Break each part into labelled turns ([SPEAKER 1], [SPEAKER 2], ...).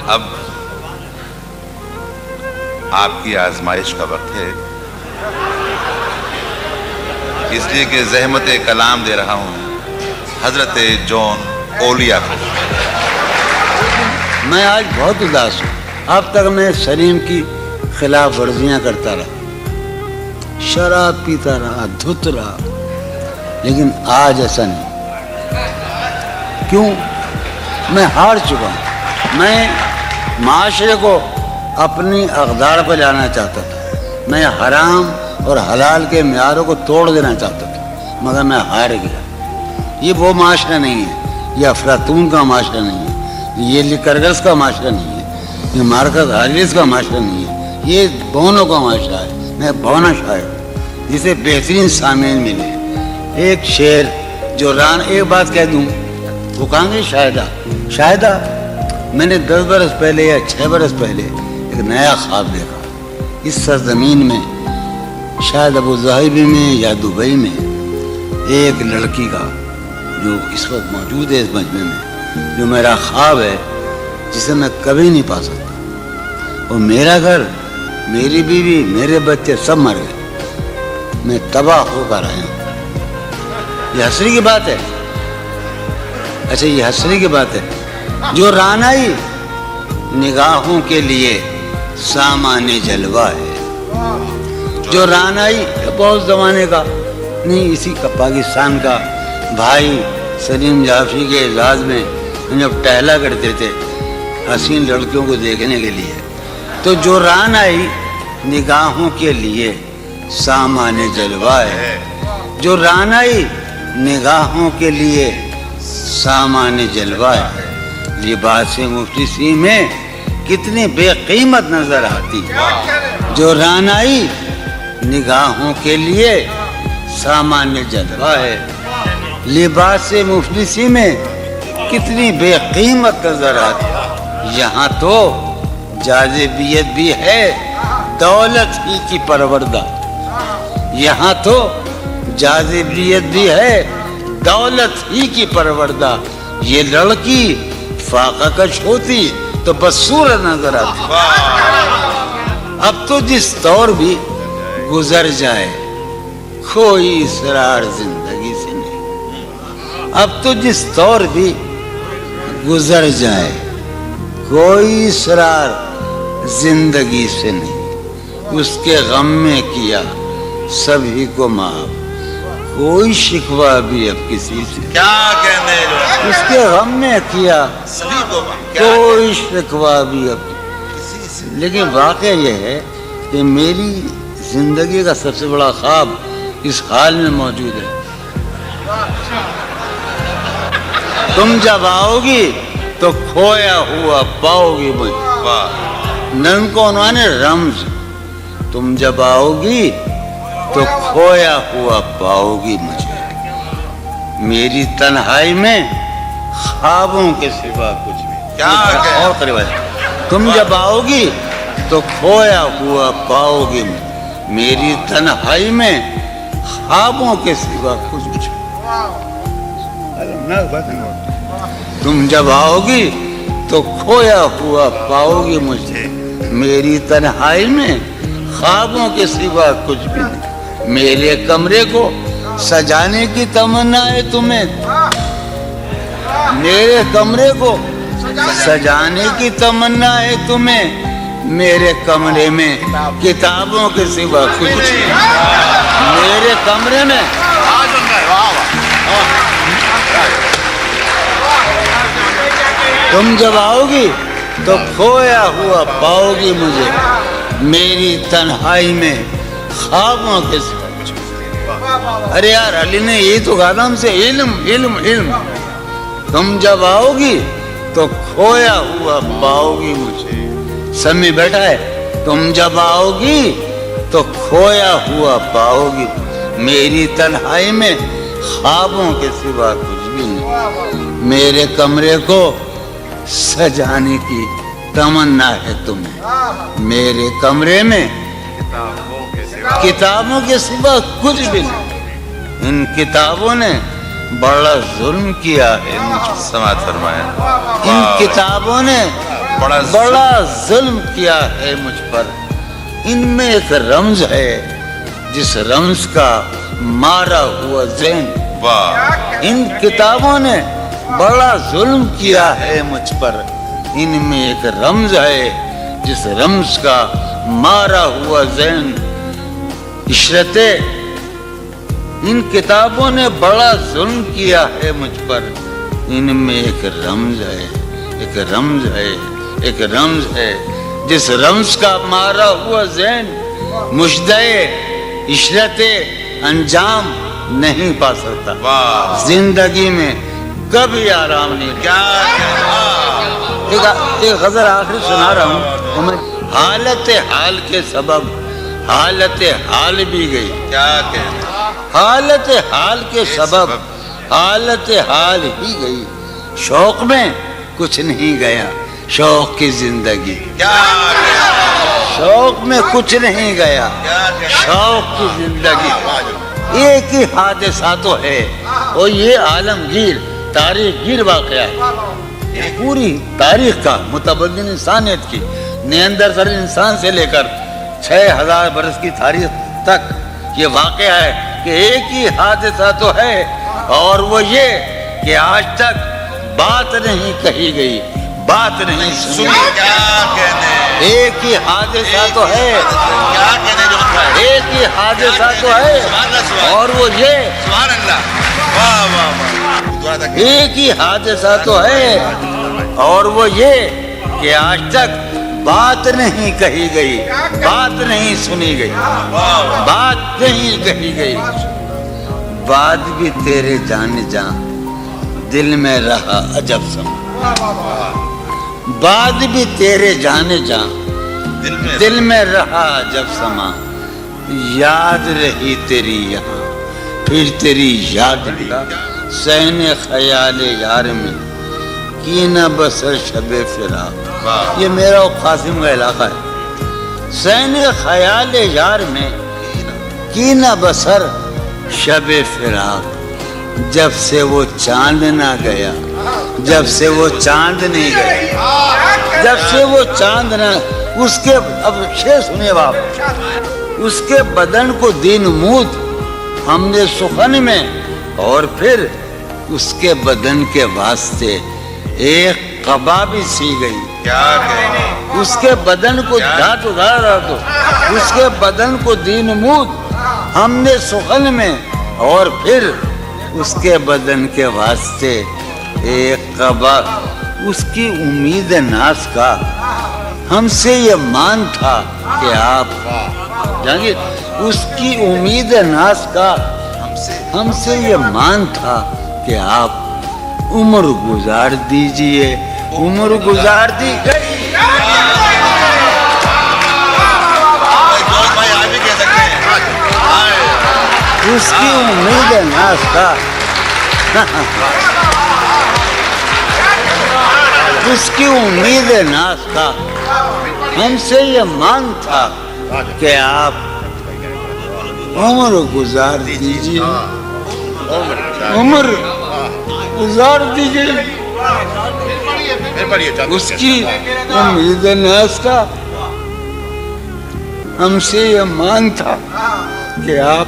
[SPEAKER 1] اب آپ کی آزمائش کا وقت ہے، اس لیے کہ زحمت کلام دے رہا ہوں حضرت جون اولیا کو۔
[SPEAKER 2] میں آج بہت اداس ہوں۔ اب تک میں سلیم کی خلاف ورزیاں کرتا رہا، شراب پیتا رہا، دھت رہا، لیکن آج ایسا نہیں۔ کیوں؟ میں ہار چکا ہوں۔ میں معاشرے کو اپنی اقدار پر لانا چاہتا تھا، میں حرام اور حلال کے معیاروں کو توڑ دینا چاہتا تھا، مگر میں ہار گیا۔ یہ وہ معاشرہ نہیں ہے، یہ افلاطون کا معاشرہ نہیں ہے، یہ لیکرگس کا معاشرہ نہیں ہے، یہ مارکس آریس کا معاشرہ نہیں ہے، یہ بونوں کا معاشرہ ہے۔ میں بونا شاعر ہوں جسے بہترین سامعین ملے۔ ایک شعر جو ایک بات کہہ دوں، وہ کہاں گے شاہدہ میں نے 10 برس پہلے یا 6 برس پہلے ایک نیا خواب دیکھا۔ اس سرزمین میں شاید ابو ظہبی میں یا دبئی میں ایک لڑکی کا جو اس وقت موجود ہے اس مجمع میں، جو میرا خواب ہے، جسے میں کبھی نہیں پا سکتا۔ اور میرا گھر، میری بیوی، میرے بچے سب مر گئے، میں تباہ ہو کر آیا ہوں۔ یہ حسرت کی بات ہے۔ اچھا، یہ حسرت کی بات ہے۔ جو رانائی نگاہوں کے لیے سامان جلوہ ہے، جو رانائی بہت زمانے کا نہیں، اسی کا پاکستان کا بھائی سلیم جعفری کے اعزاز میں ہم جب ٹہلا کرتے تھے حسین لڑکیوں کو دیکھنے کے لیے، تو جو رانائی نگاہوں کے لیے سامان جلوہ ہے، جو رانائی نگاہوں کے لیے سامان جلوہ ہے، لباس مفلسی میں کتنی بے قیمت نظر آتی ہے۔ جو رانائی نگاہوں کے لیے سامان جلوہ ہے، لباس مفلسی میں کتنی بے قیمت نظر آتی ہے۔ یہاں تو جاذبیت بھی ہے دولت ہی کی پروردہ، یہاں تو جاذبیت بھی ہے دولت ہی کی پروردہ۔ یہ لڑکی فاقہ کش ہوتی تو بس صورت نظر آتی۔ اب تو جس دور بھی گزر جائے کوئی اسرار زندگی سے نہیں، اب تو جس دور بھی گزر جائے کوئی اسرار زندگی سے نہیں۔ اس کے غم میں کیا سبھی کو معاف، کوئی شکوہ بھی اب کسی سے
[SPEAKER 1] کیا کہنے لگے؟
[SPEAKER 2] اس کے غم میں کیا
[SPEAKER 1] سبھی کو
[SPEAKER 2] کوئی شکوہ بھی اب کسی سے۔ لیکن واقعہ یہ ہے کہ میری زندگی کا سب سے بڑا خواب اس حال میں موجود ہے۔ تم جب آؤ گی تو کھویا ہوا پاؤ گی مجھے، نن کو انہوں نے رمز، تم جب آؤ گی تو کھویا ہوا پاؤ گی مجھے، میری تنہائی میں خوابوں کے سوا کچھ بھی۔ اور قریب ہے، تم جب آؤ گی تو کھویا ہوا پاؤ گی میری تنہائی میں خوابوں کے سوا کچھ بھی۔ تم جب آؤ گی تو کھویا ہوا پاؤ گی مجھے، میری تنہائی میں خوابوں کے سوا کچھ بھی نہیں۔ میرے کمرے کو سجانے کی تمنا ہے تمہیں، میرے کمرے کو سجانے کی تمنا ہے تمہیں، میرے کمرے میں کتابوں کے سوا کچھ نہیں۔ میرے کمرے میں تم جب آؤ گی تو کھویا ہوا پاؤ گی مجھے، میری تنہائی میں خوابوں کے سوا۔ ارے یار، علی نے یہی تو کہا تھا ہم سے، علم علم علم۔ تم جب آؤ گی تو کھویا ہوا پاؤ گی مجھے، سمی بیٹھا ہے، تم جب آؤ گی تو کھویا ہوا پاؤ گی، میری تنہائی میں خوابوں کے سوا کچھ بھی نہیں۔ میرے کمرے کو سجانے کی تمنا ہے تمہیں، میرے کمرے میں کتابوں کے سوا کچھ بھی نہیں۔ ان کتابوں نے بڑا ظلم کیا ہے مجھ پر،
[SPEAKER 1] سماعت فرمایا۔
[SPEAKER 2] ان کتابوں نے بڑا ظلم کیا ہے مجھ پر. ان میں ایک رمز ہے جس رمز کا مارا ہوا ذہن.
[SPEAKER 1] واہ
[SPEAKER 2] ان کتابوں نے بڑا ظلم کیا ہے مجھ پر. ان میں ایک رمز ہے جس رمز کا مارا ہوا ذہن. عشرت ان کتابوں نے بڑا ظلم کیا ہے مجھ پر. ان میں ایک رمز ہے، ایک رمز ہے، ایک رمز ہے جس رمز کا مارا ہوا ذہن مجدے عشرت انجام نہیں پا سکتا.
[SPEAKER 1] واہ
[SPEAKER 2] زندگی میں کبھی آرام نہیں. ایک غزل آخری سنا رہا ہوں. میں حالت حال کے سبب حالت حال بھی گئی.
[SPEAKER 1] کیا کہنے
[SPEAKER 2] حالت حال کے سبب حالت حال ہی گئی. شوق میں کچھ نہیں گیا، شوق کی زندگی.
[SPEAKER 1] کیا
[SPEAKER 2] شوق میں کچھ نہیں گیا، شوق کی زندگی. ایک ہی حادثہ تو ہے اور یہ عالمگیر تاریخ گیر واقعہ ہے. پوری تاریخ کا متبدل انسانیت کی نیاندرتال انسان سے لے کر 6000 برس کی تاریخ تک یہ واقعہ ہے کہ ایک ہی حادثہ تو ہے اور وہ یہ کہ آج تک بات نہیں کہی گئی، بات نہیں سنی.
[SPEAKER 1] کیا کہنے
[SPEAKER 2] ایک ہی حادثہ تو ہے،
[SPEAKER 1] کیا کہنے جو لکھا ہے.
[SPEAKER 2] ایک ہی حادثہ تو ہے اور وہ یہ
[SPEAKER 1] سبحان اللہ. واہ واہ واہ دعا تک
[SPEAKER 2] ایک ہی حادثہ تو ہے اور وہ یہ کہ آج تک بات نہیں کہی گئی، بات نہیں سنی گئی، بات نہیں کہی گئی. بات بھی تیرے جان جان دل میں رہا عجب سما. بات بھی تیرے جان جان دل میں رہا عجب سما. یاد رہی تیری یہاں پھر تیری یاد بھی سہن خیال یار میں کی نہ بسر شب فراق. یہ میرا و قاسم کا علاقہ ہے. سہن خیال یار میں کی نہ بسر شب فراق. جب سے وہ چاند نہ گیا، جب سے وہ چاند نہیں گیا، جب سے وہ چاند نہ اس کے اب شعر سنیے باپ. اس کے بدن کو دین مود ہم نے سخن میں اور پھر اس کے بدن کے واسطے ایک قبا بھی سی گئی.
[SPEAKER 1] کیا کہنے
[SPEAKER 2] اس کے بدن کو دھات ادھار رہا تو اس کے بدن کو دین مود ہم نے سخن میں اور پھر اس کے بدن کے واسطے ایک قبا. اس کی امید ناز کا ہم سے یہ مان تھا کہ آپ جانگیر. اس کی امید ناز کا ہم سے یہ مان تھا کہ آپ عمر گزار دیجئے. عمر گزار دی گئی.
[SPEAKER 1] بھائی آپ بھی کہہ سکتے ہیں.
[SPEAKER 2] اس کی امید ناز کا اس کی امید ناز کا ہم سے یہ مان تھا کہ آپ عمر گزار دیجئے. عمر گزار دیجئے. اس کی امید ناز کا ہم سے یہ مان تھا کہ آپ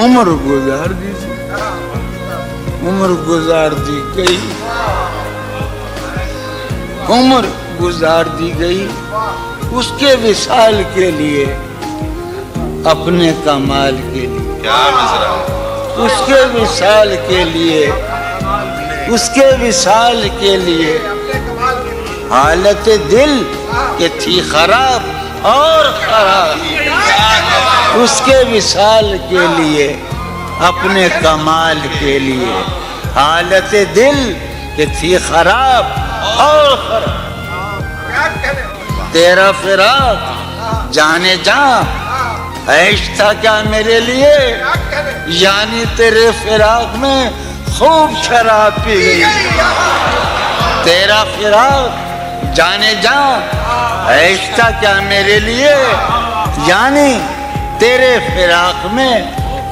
[SPEAKER 2] عمر گزار دیجئے. عمر گزار دی گئی، عمر گزار دی گئی اس کے وصال کے لیے، اپنے کمال کے لیے.
[SPEAKER 1] کیا مصرع
[SPEAKER 2] اس کے وصال کے لیے، اس کے وصال کے لیے حالت دل کہ تھی خراب اور خراب. اس کے وصال کے لیے، اپنے کمال کے لیے حالت دل کہ تھی خراب اور خراب. تیرا فراق جانے جاں عیش تھا کیا میرے لیے، یعنی تیرے فراق میں خوب شراب پی گئی. تیرا فراق جانے جاں عیش تھا کیا میرے لیے، یعنی تیرے فراق میں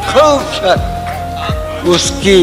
[SPEAKER 2] خوب شراب. اس کی